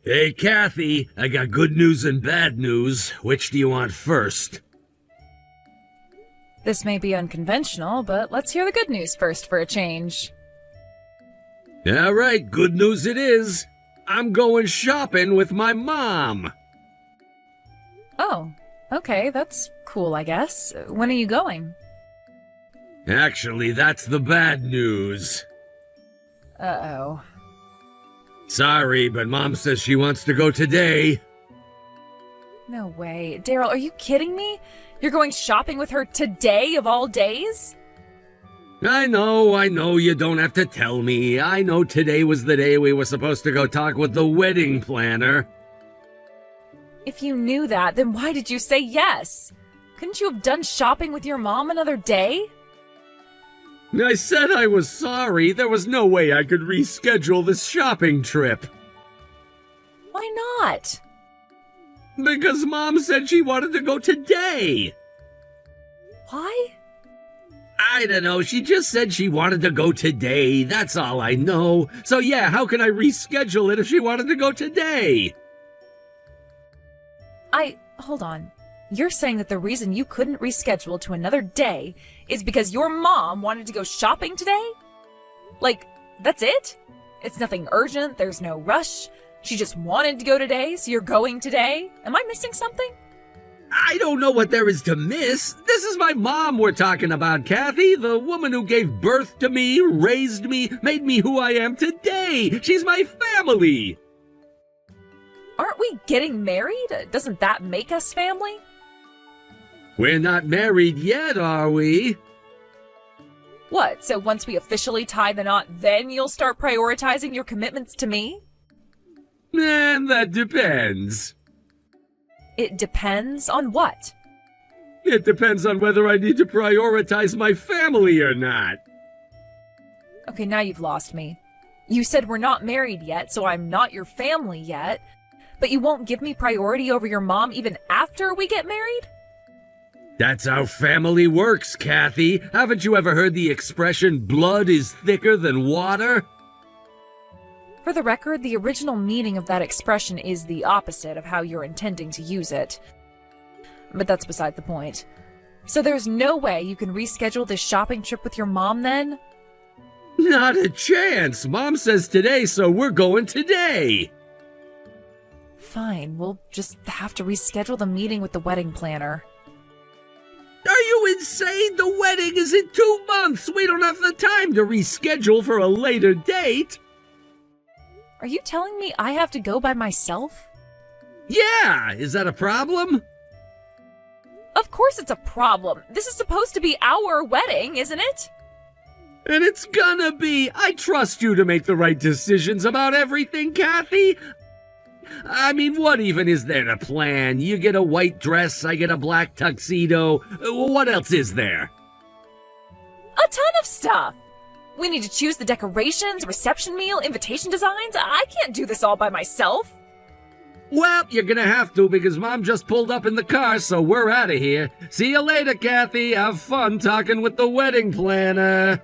Hey, Kathy, I got good news and bad news. Which do you want first? This may be unconventional, but let's hear the good news first for a change. All right, good news it is. I'm going shopping with my mom. Oh, okay, that's cool, I guess. When are you going? Actually, that's the bad news. Uh-oh. Sorry, but Mom says she wants to go today. No way. Daryl, are you kidding me? You're going shopping with her today of all days? I know, you don't have to tell me. I know today was the day we were supposed to go talk with the wedding planner. If you knew that, then why did you say yes? Couldn't you have done shopping with your mom another day? I said I was sorry. There was no way I could reschedule this shopping trip. Why not? Because Mom said she wanted to go today. Why? I don't know, she just said she wanted to go today. That's all I know. So yeah, how can I reschedule it if she wanted to go today? Hold on. You're saying that the reason you couldn't reschedule to another day is because your mom wanted to go shopping today? Like, that's it? It's nothing urgent, there's no rush. She just wanted to go today, so you're going today? Am I missing something? I don't know what there is to miss. This is my mom we're talking about, Kathy. The woman who gave birth to me, raised me, made me who I am today. She's my family. Aren't we getting married? Doesn't that make us family? We're not married yet, are we? What, so once we officially tie the knot, then you'll start prioritizing your commitments to me? That depends. It depends on what? It depends on whether I need to prioritize my family or not. Okay, now you've lost me. You said we're not married yet, so I'm not your family yet, but you won't give me priority over your mom even after we get married? That's how family works, Kathy. Haven't you ever heard the expression, blood is thicker than water? For the record, the original meaning of that expression is the opposite of how you're intending to use it. But that's beside the point. So there's no way you can reschedule this shopping trip with your mom then? Not a chance. Mom says today, so we're going today. Fine, we'll just have to reschedule the meeting with the wedding planner. Are you insane? The wedding is in 2 months. We don't have the time to reschedule for a later date. Are you telling me I have to go by myself? Yeah, is that a problem? Of course it's a problem. This is supposed to be our wedding, isn't it? And it's gonna be. I trust you to make the right decisions about everything, Kathy. I mean, what even is there to plan? You get a white dress, I get a black tuxedo. What else is there? A ton of stuff. We need to choose the decorations, reception meal, invitation designs. I can't do this all by myself. Well, you're gonna have to because Mom just pulled up in the car, so we're out of here. See you later, Kathy. Have fun talking with the wedding planner.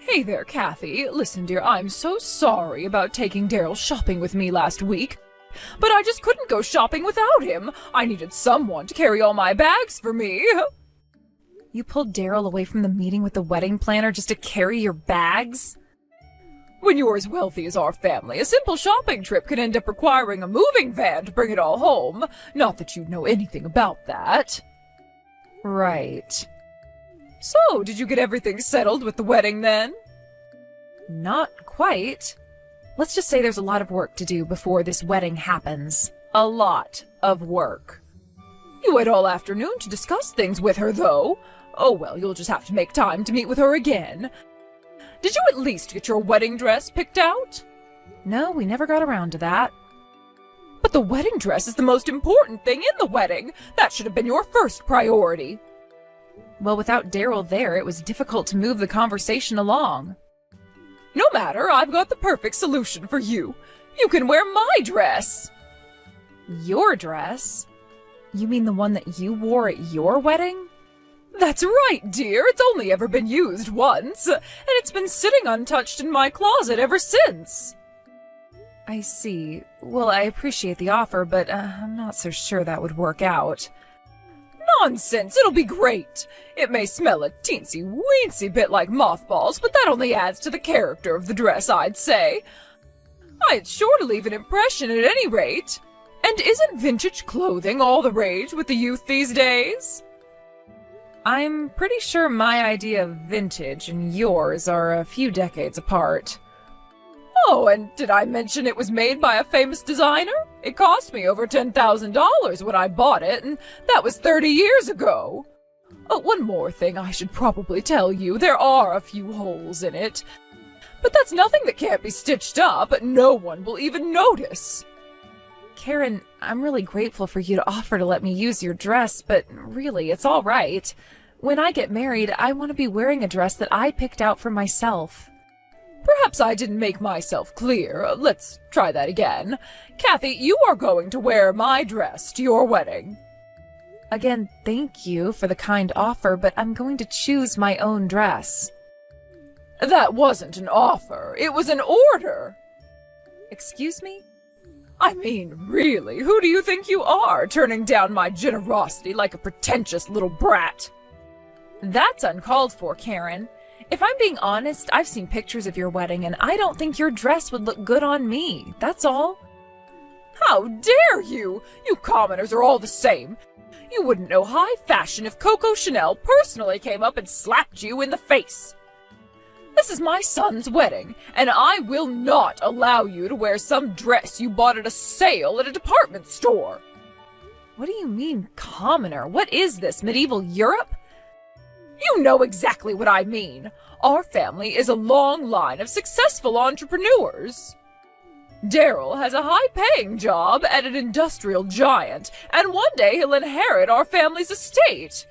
Hey there, Kathy. Listen, dear, I'm so sorry about taking Daryl shopping with me last week. But I just couldn't go shopping without him. I needed someone to carry all my bags for me. You pulled Daryl away from the meeting with the wedding planner just to carry your bags? When you're as wealthy as our family, a simple shopping trip can end up requiring a moving van to bring it all home. Not that you know anything about that. Right. So, did you get everything settled with the wedding then? Not quite. Let's just say there's a lot of work to do before this wedding happens. A lot of work. You had all afternoon to discuss things with her, though. Oh well, you'll just have to make time to meet with her again. Did you at least get your wedding dress picked out? No, we never got around to that. But the wedding dress is the most important thing in the wedding. That should have been your first priority. Well, without Daryl there, it was difficult to move the conversation along. No matter, I've got the perfect solution for you. You can wear my dress. Your dress? You mean the one that you wore at your wedding? That's right, dear. It's only ever been used once, and it's been sitting untouched in my closet ever since. I see. Well, I appreciate the offer, but I'm not so sure that would work out. Nonsense! It'll be great! It may smell a teensy-weensy bit like mothballs, but that only adds to the character of the dress, I'd say. It's sure to leave an impression at any rate. And isn't vintage clothing all the rage with the youth these days? I'm pretty sure my idea of vintage and yours are a few decades apart. Oh, and did I mention it was made by a famous designer? It cost me over $10,000 when I bought it, and that was 30 years ago. Oh, one more thing I should probably tell you. There are a few holes in it. But that's nothing that can't be stitched up, and no one will even notice. Karen, I'm really grateful for you to offer to let me use your dress, but really, it's all right. When I get married, I want to be wearing a dress that I picked out for myself. Perhaps I didn't make myself clear. Let's try that again. Kathy, you are going to wear my dress to your wedding. Again, thank you for the kind offer, but I'm going to choose my own dress. That wasn't an offer. It was an order. Excuse me? I mean, really, who do you think you are, turning down my generosity like a pretentious little brat? That's uncalled for, Karen. If I'm being honest, I've seen pictures of your wedding, and I don't think your dress would look good on me. That's all. How dare you! You commoners are all the same. You wouldn't know high fashion if Coco Chanel personally came up and slapped you in the face. This is my son's wedding, and I will not allow you to wear some dress you bought at a sale at a department store. What do you mean, commoner? What is this, medieval Europe? You know exactly what I mean. Our family is a long line of successful entrepreneurs. Daryl has a high-paying job at an industrial giant, and one day he'll inherit our family's estate.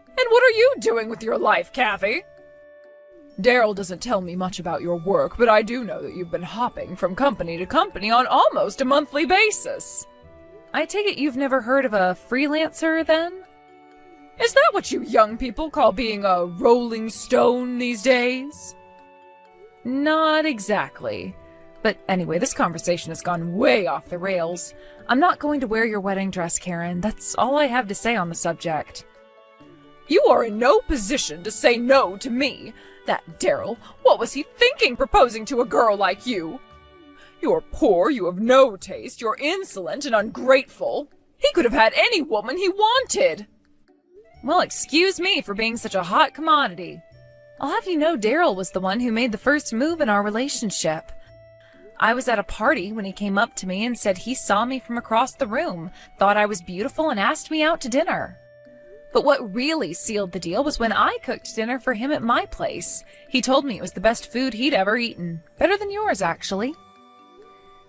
And what are you doing with your life, Kathy? Daryl doesn't tell me much about your work, but I do know that you've been hopping from company to company on almost a monthly basis. I take it you've never heard of a freelancer, then? Is that what you young people call being a rolling stone these days? Not exactly. But anyway, this conversation has gone way off the rails. I'm not going to wear your wedding dress, Karen. That's all I have to say on the subject. You are in no position to say no to me. That Daryl, what was he thinking proposing to a girl like you? You're poor, you have no taste, you're insolent and ungrateful. He could have had any woman he wanted. Well, excuse me for being such a hot commodity. I'll have you know Daryl was the one who made the first move in our relationship. I was at a party when he came up to me and said he saw me from across the room, thought I was beautiful, and asked me out to dinner. But what really sealed the deal was when I cooked dinner for him at my place. He told me it was the best food he'd ever eaten. Better than yours, actually.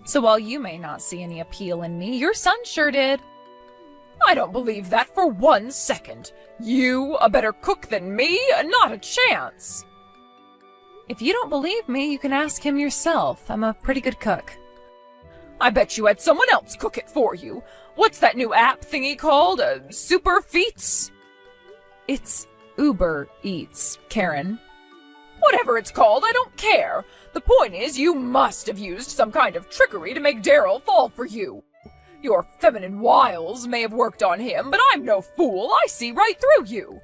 So while you may not see any appeal in me, your son sure did. I don't believe that for 1 second. You, a better cook than me? Not a chance. If you don't believe me, you can ask him yourself. I'm a pretty good cook. I bet you had someone else cook it for you. What's that new app thingy called? Super Feats? It's Uber Eats, Karen. Whatever it's called, I don't care. The point is, you must have used some kind of trickery to make Daryl fall for you. Your feminine wiles may have worked on him, but I'm no fool. I see right through you.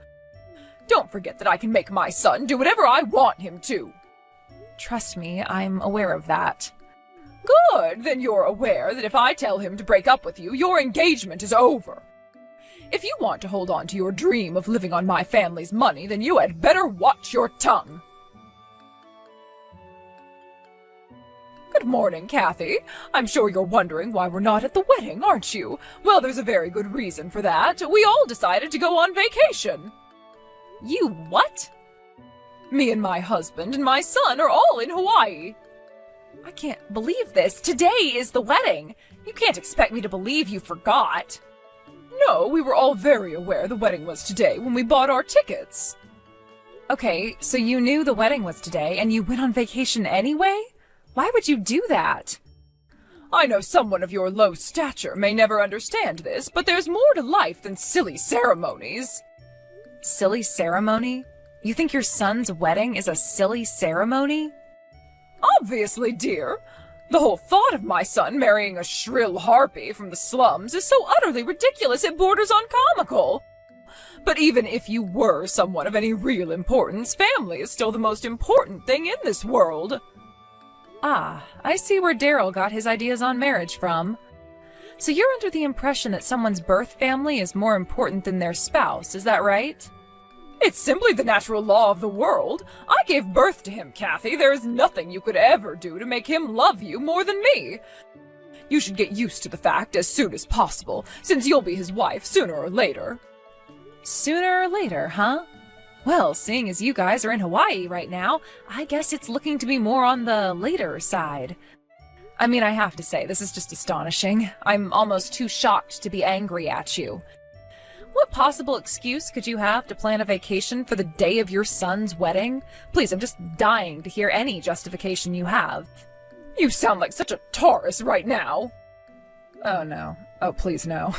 Don't forget that I can make my son do whatever I want him to. Trust me, I'm aware of that. Good, then you're aware that if I tell him to break up with you, your engagement is over. If you want to hold on to your dream of living on my family's money, then you had better watch your tongue. Good morning, Kathy. I'm sure you're wondering why we're not at the wedding, aren't you? Well, there's a very good reason for that. We all decided to go on vacation. You what? Me and my husband and my son are all in Hawaii. I can't believe this. Today is the wedding. You can't expect me to believe you forgot. No, we were all very aware the wedding was today when we bought our tickets. Okay, so you knew the wedding was today and you went on vacation anyway? Why would you do that? I know someone of your low stature may never understand this, but there's more to life than silly ceremonies. Silly ceremony? You think your son's wedding is a silly ceremony? Obviously, dear. The whole thought of my son marrying a shrill harpy from the slums is so utterly ridiculous it borders on comical. But even if you were someone of any real importance, family is still the most important thing in this world. Ah, I see where Daryl got his ideas on marriage from. So you're under the impression that someone's birth family is more important than their spouse, is that right? It's simply the natural law of the world. I gave birth to him, Kathy. There is nothing you could ever do to make him love you more than me. You should get used to the fact as soon as possible, since you'll be his wife sooner or later. Sooner or later, huh? Well, seeing as you guys are in Hawaii right now, I guess it's looking to be more on the later side. I mean, I have to say, this is just astonishing. I'm almost too shocked to be angry at you. What possible excuse could you have to plan a vacation for the day of your son's wedding? Please, I'm just dying to hear any justification you have. You sound like such a Taurus right now. Oh no. Oh, please no.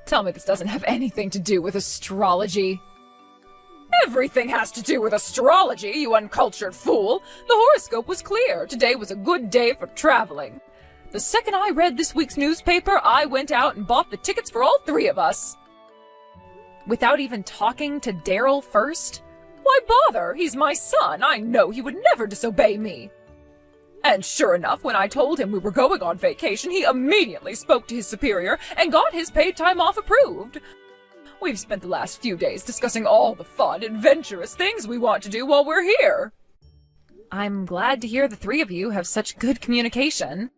Tell me this doesn't have anything to do with astrology. Everything has to do with astrology, you uncultured fool. The horoscope was clear. Today was a good day for traveling. The second I read this week's newspaper, I went out and bought the tickets for all three of us. Without even talking to Daryl first? Why bother? He's my son. I know he would never disobey me. And sure enough, when I told him we were going on vacation, he immediately spoke to his superior and got his paid time off approved. We've spent the last few days discussing all the fun, adventurous things we want to do while we're here. I'm glad to hear the three of you have such good communication.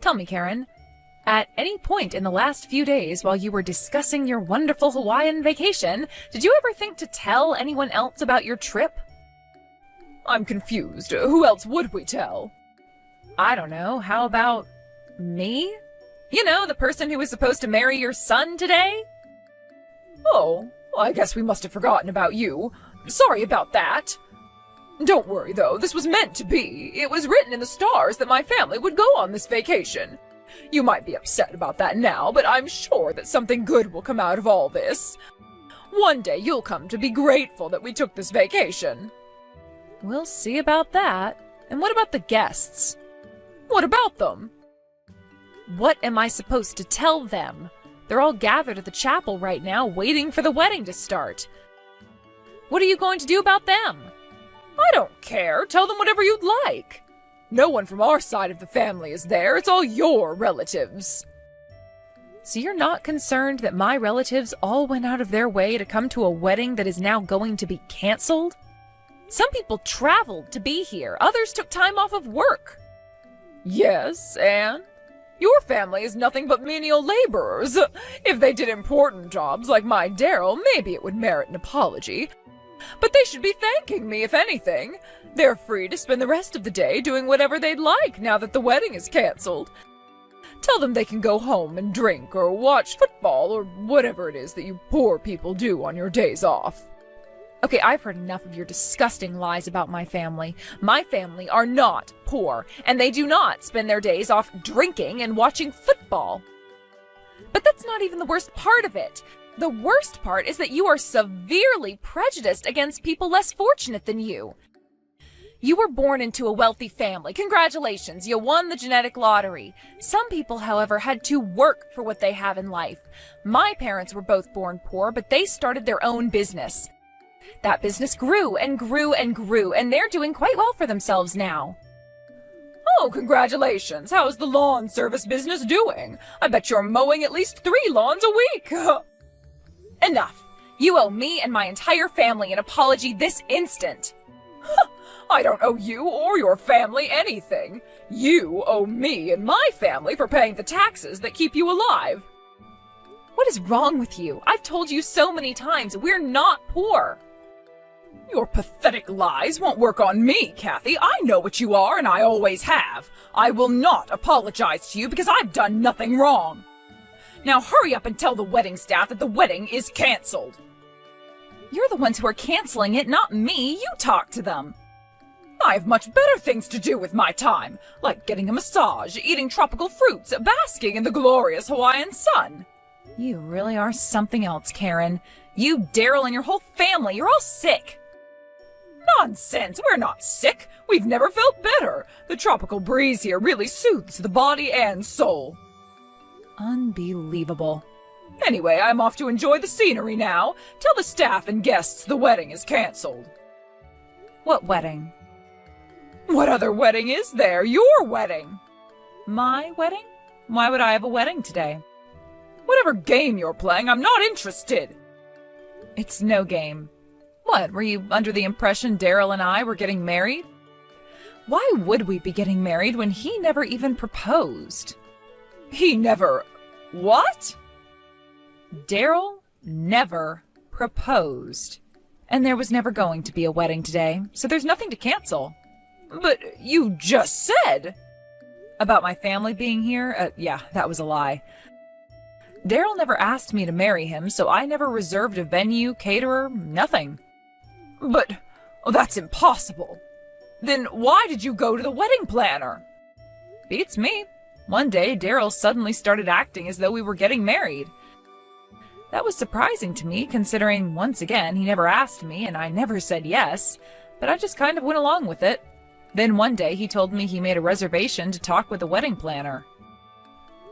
Tell me, Karen, at any point in the last few days while you were discussing your wonderful Hawaiian vacation, did you ever think to tell anyone else about your trip? I'm confused. Who else would we tell? I don't know. How about me? You know, the person who was supposed to marry your son today? Oh, I guess we must have forgotten about you. Sorry about that. Don't worry, though. This was meant to be. It was written in the stars that my family would go on this vacation. You might be upset about that now, but I'm sure that something good will come out of all this. One day you'll come to be grateful that we took this vacation. We'll see about that. And what about the guests? What about them? What am I supposed to tell them? They're all gathered at the chapel right now, waiting for the wedding to start. What are you going to do about them? I don't care. Tell them whatever you'd like. No one from our side of the family is there. It's all your relatives. So you're not concerned that my relatives all went out of their way to come to a wedding that is now going to be canceled? Some people traveled to be here. Others took time off of work. Yes, and? Your family is nothing but menial laborers. If they did important jobs like my Daryl, maybe it would merit an apology. But they should be thanking me, if anything. They're free to spend the rest of the day doing whatever they'd like now that the wedding is canceled. Tell them they can go home and drink or watch football or whatever it is that you poor people do on your days off. Okay, I've heard enough of your disgusting lies about my family. My family are not poor, and they do not spend their days off drinking and watching football. But that's not even the worst part of it. The worst part is that you are severely prejudiced against people less fortunate than you. You were born into a wealthy family. Congratulations, you won the genetic lottery. Some people, however, had to work for what they have in life. My parents were both born poor, but they started their own business. That business grew and grew and grew, and they're doing quite well for themselves now. Oh, congratulations. How's the lawn service business doing? I bet you're mowing at least 3 lawns a week. Enough. You owe me and my entire family an apology this instant. I don't owe you or your family anything. You owe me and my family for paying the taxes that keep you alive. What is wrong with you? I've told you so many times, we're not poor. Your pathetic lies won't work on me, Kathy. I know what you are, and I always have. I will not apologize to you because I've done nothing wrong. Now hurry up and tell the wedding staff that the wedding is canceled. You're the ones who are canceling it, not me. You talk to them. I have much better things to do with my time, like getting a massage, eating tropical fruits, basking in the glorious Hawaiian sun. You really are something else, Karen. You, Daryl, and your whole family, you're all sick. Nonsense! We're not sick! We've never felt better! The tropical breeze here really soothes the body and soul. Unbelievable. Anyway, I'm off to enjoy the scenery now. Tell the staff and guests the wedding is cancelled. What wedding? What other wedding is there? Your wedding! My wedding? Why would I have a wedding today? Whatever game you're playing, I'm not interested. It's no game. What, were you under the impression Daryl and I were getting married? Why would we be getting married when he never even proposed? He never... What? Daryl never proposed. And there was never going to be a wedding today, so there's nothing to cancel. But you just said... About my family being here? Yeah, that was a lie. Daryl never asked me to marry him, so I never reserved a venue, caterer, nothing. But, that's impossible. Then why did you go to the wedding planner? Beats me. One day, Daryl suddenly started acting as though we were getting married. That was surprising to me, considering, once again, he never asked me and I never said yes, but I just kind of went along with it. Then one day, he told me he made a reservation to talk with the wedding planner.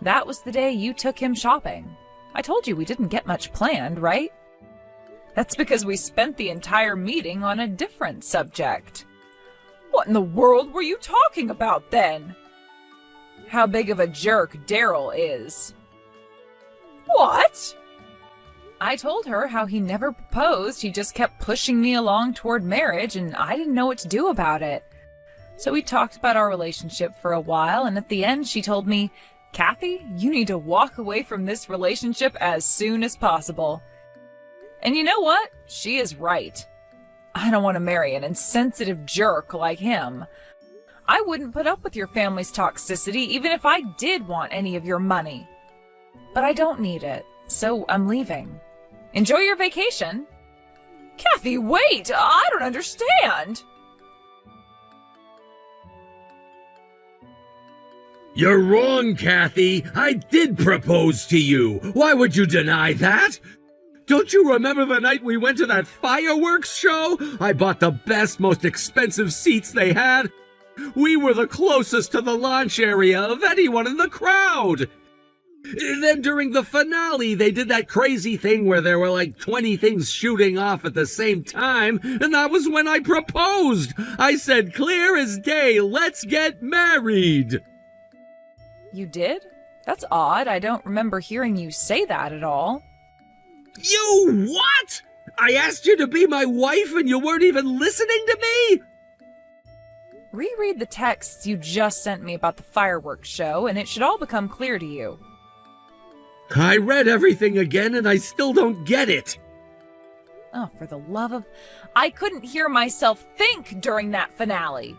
That was the day you took him shopping. I told you we didn't get much planned, right? That's because we spent the entire meeting on a different subject. What in the world were you talking about then? How big of a jerk Daryl is. What? I told her how he never proposed, he just kept pushing me along toward marriage, and I didn't know what to do about it. So we talked about our relationship for a while, and at the end she told me, Kathy, you need to walk away from this relationship as soon as possible. And you know what? She is right. I don't want to marry an insensitive jerk like him. I wouldn't put up with your family's toxicity even if I did want any of your money. But I don't need it, so I'm leaving. Enjoy your vacation. Kathy, wait! I don't understand! You're wrong, Kathy. I did propose to you. Why would you deny that? Don't you remember the night we went to that fireworks show? I bought the best, most expensive seats they had. We were the closest to the launch area of anyone in the crowd. Then during the finale, they did that crazy thing where there were like 20 things shooting off at the same time, and that was when I proposed. I said, clear as day, let's get married. You did? That's odd. I don't remember hearing you say that at all. You what? I asked you to be my wife and you weren't even listening to me? Reread the texts you just sent me about the fireworks show, and it should all become clear to you. I read everything again and I still don't get it. Oh, for the love of... I couldn't hear myself think during that finale.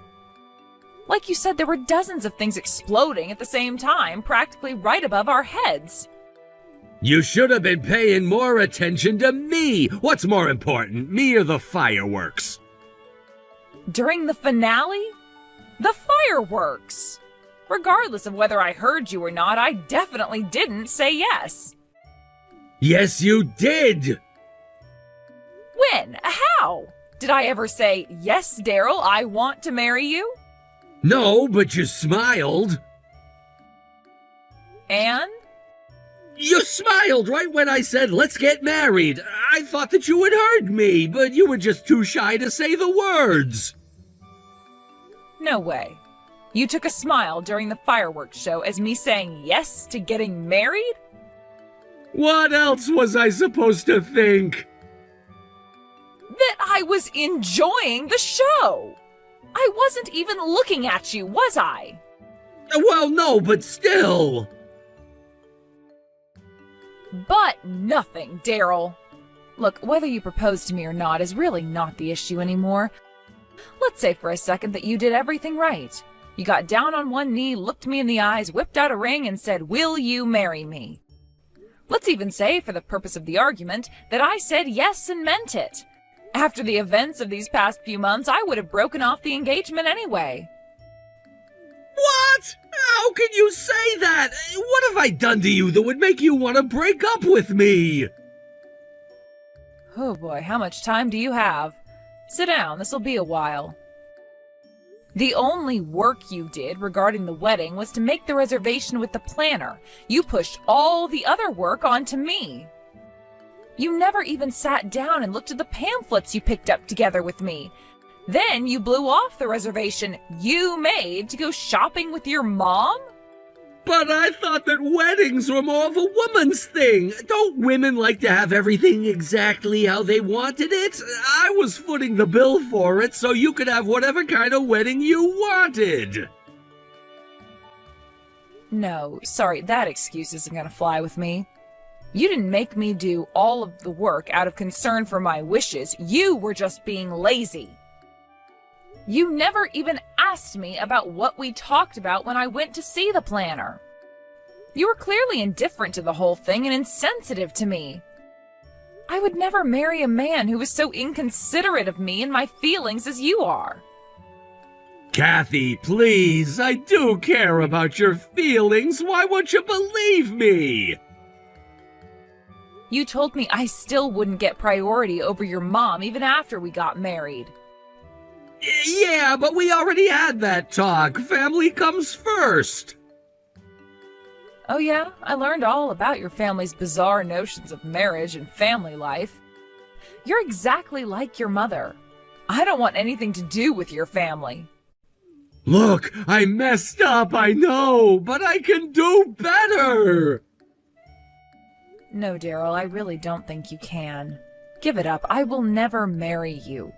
Like you said, there were dozens of things exploding at the same time, practically right above our heads. You should have been paying more attention to me. What's more important, me or the fireworks? During the finale? The fireworks! Regardless of whether I heard you or not, I definitely didn't say yes. Yes, you did! When? How? Did I ever say, yes, Daryl, I want to marry you? No, but you smiled. And? You smiled right when I said, let's get married. I thought that you had heard me, but you were just too shy to say the words. No way. You took a smile during the fireworks show as me saying yes to getting married? What else was I supposed to think? That I was enjoying the show. I wasn't even looking at you, was I? Well, no, but still. But nothing, Daryl. Look, whether you propose to me or not is really not the issue anymore. Let's say for a second that you did everything right. You got down on one knee, looked me in the eyes, whipped out a ring, and said, will you marry me? Let's even say, for the purpose of the argument, that I said yes and meant it. After the events of these past few months, I would have broken off the engagement anyway. What? How How can you say that? What have I done to you that would make you want to break up with me? Oh boy, how much time do you have? Sit down, this'll be a while. The only work you did regarding the wedding was to make the reservation with the planner. You pushed all the other work onto me. You never even sat down and looked at the pamphlets you picked up together with me. Then you blew off the reservation you made to go shopping with your mom? But I thought that weddings were more of a woman's thing. Don't women like to have everything exactly how they wanted it? I was footing the bill for it so you could have whatever kind of wedding you wanted. No, sorry, that excuse isn't gonna fly with me. You didn't make me do all of the work out of concern for my wishes. You were just being lazy. You never even asked me about what we talked about when I went to see the planner. You were clearly indifferent to the whole thing and insensitive to me. I would never marry a man who was so inconsiderate of me and my feelings as you are. Kathy, please, I do care about your feelings. Why won't you believe me? You told me I still wouldn't get priority over your mom even after we got married. Yeah, but we already had that talk. Family comes first. Oh yeah, I learned all about your family's bizarre notions of marriage and family life. You're exactly like your mother. I don't want anything to do with your family. Look, I messed up, I know, but I can do better. No, Daryl, I really don't think you can. Give it up. I will never marry you.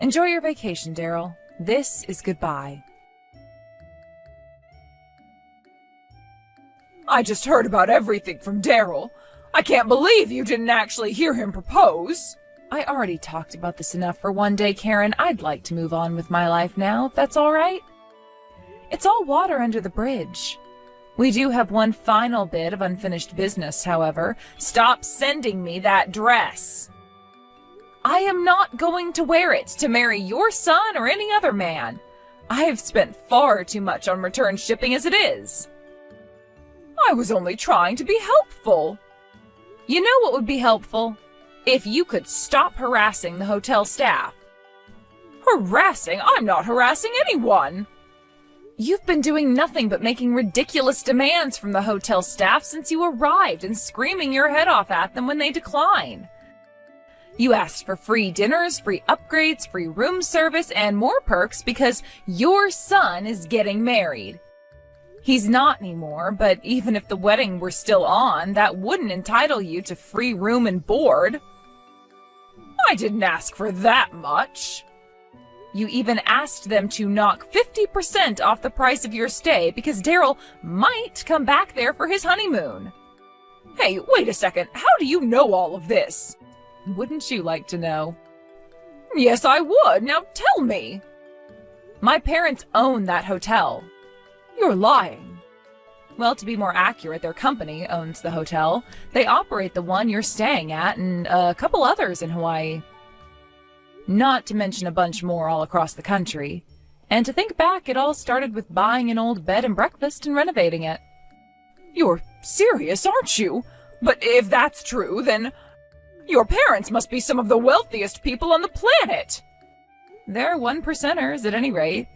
Enjoy your vacation, Daryl. This is goodbye. I just heard about everything from Daryl. I can't believe you didn't actually hear him propose. I already talked about this enough for one day, Karen. I'd like to move on with my life now, if that's all right. It's all water under the bridge. We do have one final bit of unfinished business, however. Stop sending me that dress. I am not going to wear it to marry your son or any other man. I have spent far too much on return shipping as it is. I was only trying to be helpful. You know what would be helpful? If you could stop harassing the hotel staff. Harassing? I'm not harassing anyone. You've been doing nothing but making ridiculous demands from the hotel staff since you arrived and screaming your head off at them when they decline. You asked for free dinners, free upgrades, free room service, and more perks because your son is getting married. He's not anymore, but even if the wedding were still on, that wouldn't entitle you to free room and board. I didn't ask for that much. You even asked them to knock 50% off the price of your stay because Daryl might come back there for his honeymoon. Hey, wait a second. How do you know all of this? Wouldn't you like to know? Yes, I would. Now tell me. My parents own that hotel. You're lying. Well, to be more accurate, their company owns the hotel. They operate the one you're staying at and a couple others in Hawaii. Not to mention a bunch more all across the country. And to think back, it all started with buying an old bed and breakfast and renovating it. You're serious, aren't you? But if that's true, then your parents must be some of the wealthiest people on the planet. They're 1%ers at any rate.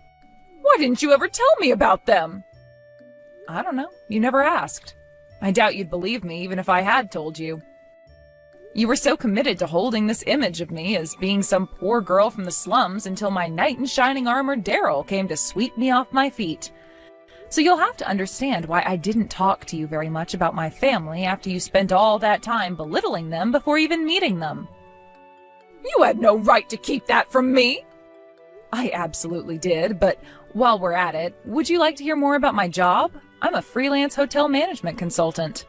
Why didn't you ever tell me about them? I don't know. You never asked. I doubt you'd believe me even if I had told you. You were so committed to holding this image of me as being some poor girl from the slums until my knight in shining armor Daryl came to sweep me off my feet. So you'll have to understand why I didn't talk to you very much about my family after you spent all that time belittling them before even meeting them. You had no right to keep that from me. I absolutely did, but while we're at it, would you like to hear more about my job? I'm a freelance hotel management consultant.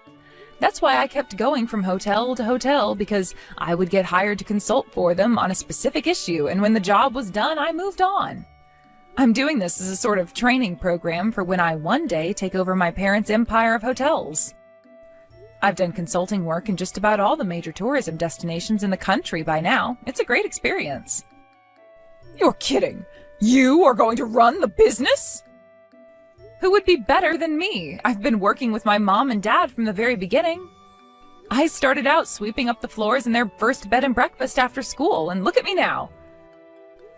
That's why I kept going from hotel to hotel, because I would get hired to consult for them on a specific issue, and when the job was done, I moved on. I'm doing this as a sort of training program for when I one day take over my parents' empire of hotels. I've done consulting work in just about all the major tourism destinations in the country by now. It's a great experience. You're kidding. You are going to run the business? Who would be better than me? I've been working with my mom and dad from the very beginning. I started out sweeping up the floors in their first bed and breakfast after school, and look at me now.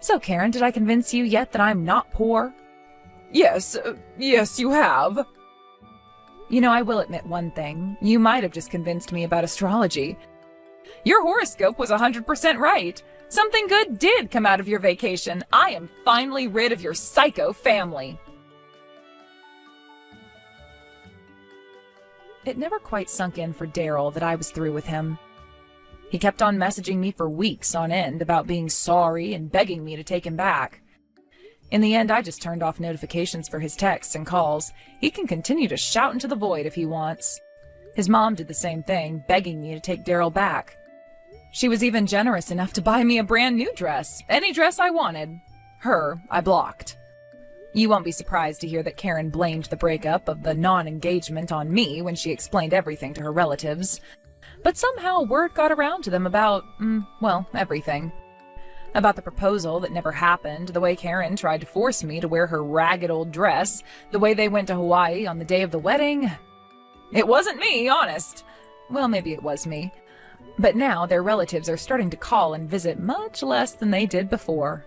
So, Karen, did I convince you yet that I'm not poor? Yes, you have. You know, I will admit one thing. You might have just convinced me about astrology. Your horoscope was 100% right. Something good did come out of your vacation. I am finally rid of your psycho family. It never quite sunk in for Daryl that I was through with him. He kept on messaging me for weeks on end about being sorry and begging me to take him back. In the end, I just turned off notifications for his texts and calls. He can continue to shout into the void if he wants. His mom did the same thing, begging me to take Daryl back. She was even generous enough to buy me a brand new dress, any dress I wanted. Her, I blocked. You won't be surprised to hear that Karen blamed the breakup of the non-engagement on me when she explained everything to her relatives. But somehow word got around to them about, everything. About the proposal that never happened, the way Karen tried to force me to wear her ragged old dress, the way they went to Hawaii on the day of the wedding. It wasn't me, honest. Well, maybe it was me. But now their relatives are starting to call and visit much less than they did before.